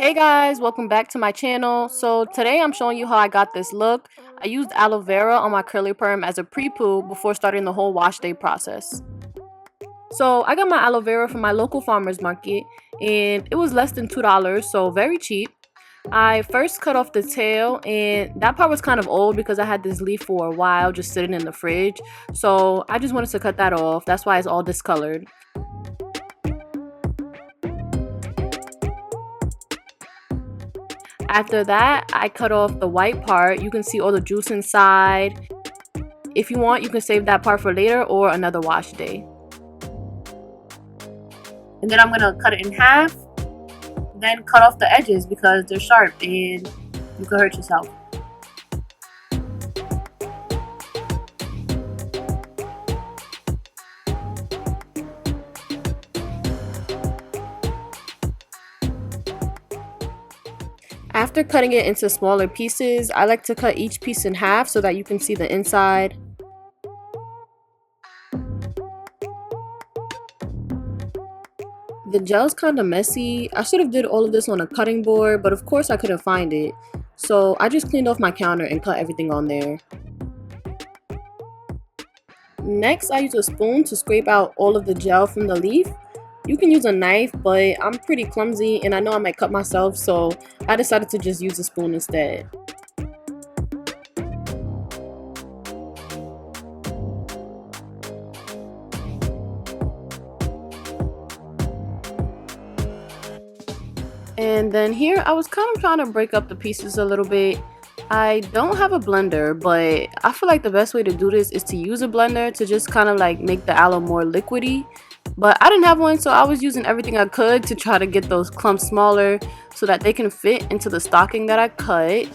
Hey guys, welcome back to my channel. So today I'm showing you how I got this look. I used aloe vera on my curly perm as a pre-poo before starting the whole wash day process. So I got my aloe vera from my local farmer's market and it was less than $2, so very cheap. I first cut off the tail, and that part was kind of old because I had this leaf for a while just sitting in the fridge. So I just wanted to cut that off. That's why it's all discolored. After that, I cut off the white part. You can see all the juice inside. If you want, you can save that part for later or another wash day. And then I'm going to cut it in half. Then cut off the edges because they're sharp and you could hurt yourself. After cutting it into smaller pieces, I like to cut each piece in half so that you can see the inside. The gel's kind of messy. I should have did all of this on a cutting board, but of course I couldn't find it. So I just cleaned off my counter and cut everything on there. Next, I use a spoon to scrape out all of the gel from the leaf. You can use a knife, but I'm pretty clumsy and I know I might cut myself, so I decided to just use a spoon instead. And then here, I was kind of trying to break up the pieces a little bit. I don't have a blender, but I feel like the best way to do this is to use a blender to just kind of like make the aloe more liquidy. But I didn't have one, so I was using everything I could to try to get those clumps smaller so that they can fit into the stocking that I cut.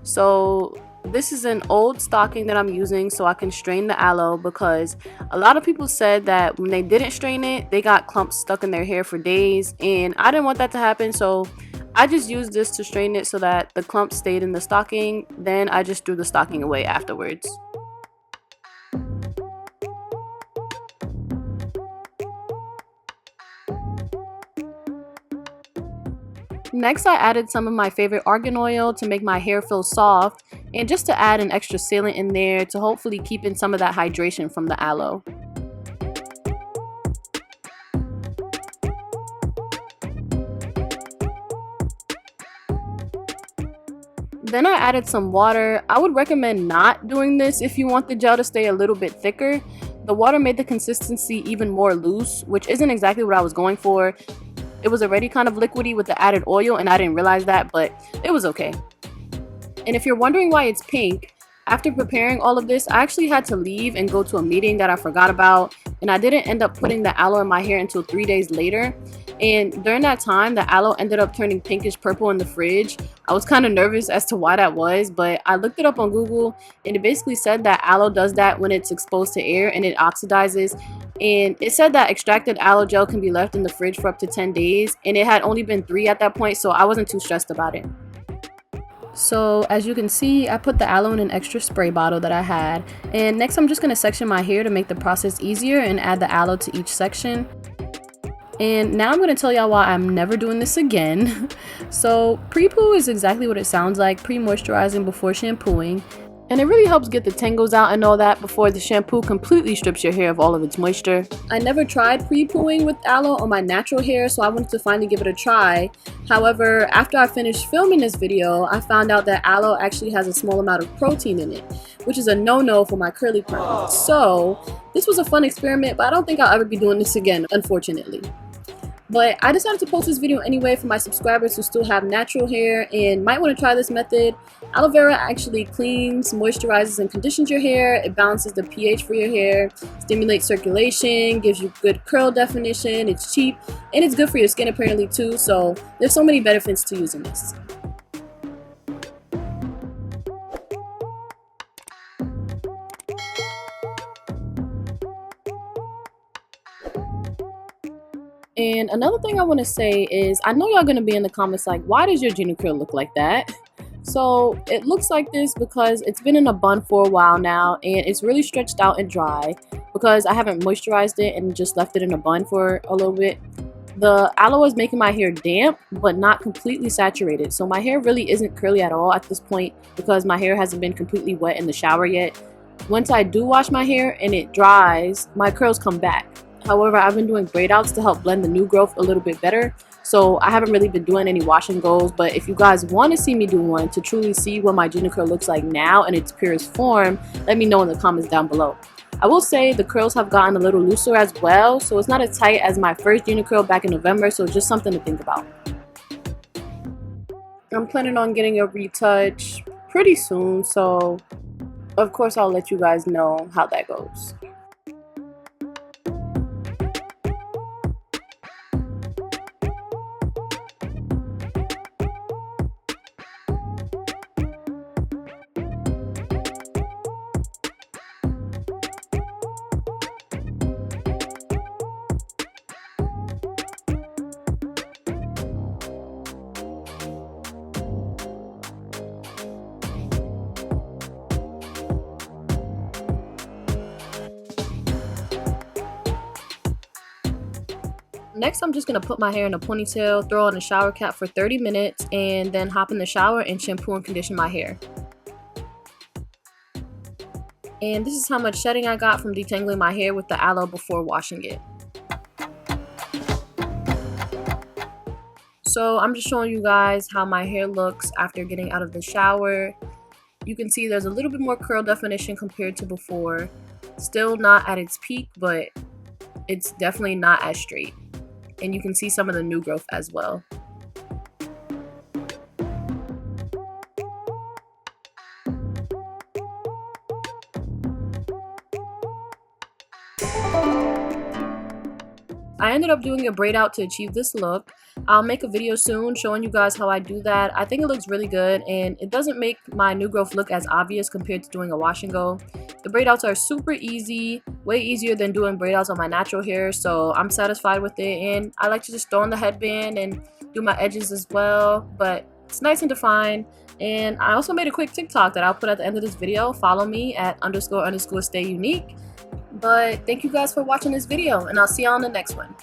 So this is an old stocking that I'm using so I can strain the aloe, because a lot of people said that when they didn't strain it, they got clumps stuck in their hair for days, and I didn't want that to happen, so I just used this to strain it so that the clumps stayed in the stocking. Then I just threw the stocking away afterwards. Next, I added some of my favorite argan oil to make my hair feel soft, and just to add an extra sealant in there to hopefully keep in some of that hydration from the aloe. Then I added some water. I would recommend not doing this if you want the gel to stay a little bit thicker. The water made the consistency even more loose, which isn't exactly what I was going for. It was already kind of liquidy with the added oil and I didn't realize that, but it was okay. And if you're wondering why it's pink, after preparing all of this, I actually had to leave and go to a meeting that I forgot about, and I didn't end up putting the aloe in my hair until 3 days later. And during that time, the aloe ended up turning pinkish purple in the fridge. I was kind of nervous as to why that was, but I looked it up on Google, and it basically said that aloe does that when it's exposed to air and it oxidizes. And it said that extracted aloe gel can be left in the fridge for up to 10 days, and it had only been 3 at that point, so I wasn't too stressed about it. So as you can see, I put the aloe in an extra spray bottle that I had, and next I'm just going to section my hair to make the process easier and add the aloe to each section. And now I'm going to tell y'all why I'm never doing this again. So pre-poo is exactly what it sounds like, pre-moisturizing before shampooing. And it really helps get the tangles out and all that before the shampoo completely strips your hair of all of its moisture. I never tried pre-pooing with aloe on my natural hair, so I wanted to finally give it a try. However, after I finished filming this video, I found out that aloe actually has a small amount of protein in it, which is a no-no for my curly perm. So this was a fun experiment, but I don't think I'll ever be doing this again, unfortunately. But I decided to post this video anyway for my subscribers who still have natural hair and might want to try this method. Aloe vera actually cleans, moisturizes, and conditions your hair. It balances the pH for your hair, stimulates circulation, gives you good curl definition, it's cheap, and it's good for your skin apparently too. So there's so many benefits to using this. And another thing I want to say is, I know y'all going to be in the comments like, why does your GinaCurl look like that? So it looks like this because it's been in a bun for a while now and it's really stretched out and dry because I haven't moisturized it and just left it in a bun for a little bit. The aloe is making my hair damp but not completely saturated, so my hair really isn't curly at all at this point because my hair hasn't been completely wet in the shower yet. Once I do wash my hair and it dries, my curls come back. However, I've been doing braid outs to help blend the new growth a little bit better, so I haven't really been doing any wash and goes. But if you guys want to see me do one to truly see what my GinaCurl looks like now in its purest form, let me know in the comments down below. I will say the curls have gotten a little looser as well, so it's not as tight as my first GinaCurl back in November, so just something to think about. I'm planning on getting a retouch pretty soon, so of course I'll let you guys know how that goes. Next, I'm just going to put my hair in a ponytail, throw on a shower cap for 30 minutes, and then hop in the shower and shampoo and condition my hair. And this is how much shedding I got from detangling my hair with the aloe before washing it. So I'm just showing you guys how my hair looks after getting out of the shower. You can see there's a little bit more curl definition compared to before. Still not at its peak, but it's definitely not as straight. And you can see some of the new growth as well. I ended up doing a braid out to achieve this look. I'll make a video soon showing you guys how I do that. I think it looks really good and it doesn't make my new growth look as obvious compared to doing a wash and go. The braid outs are super easy, way easier than doing braid outs on my natural hair, so I'm satisfied with it. And I like to just throw on the headband and do my edges as well, but it's nice and defined. And I also made a quick TikTok that I'll put at the end of this video. Follow me at __stay unique. But thank you guys for watching this video, and I'll see y'all in the next one.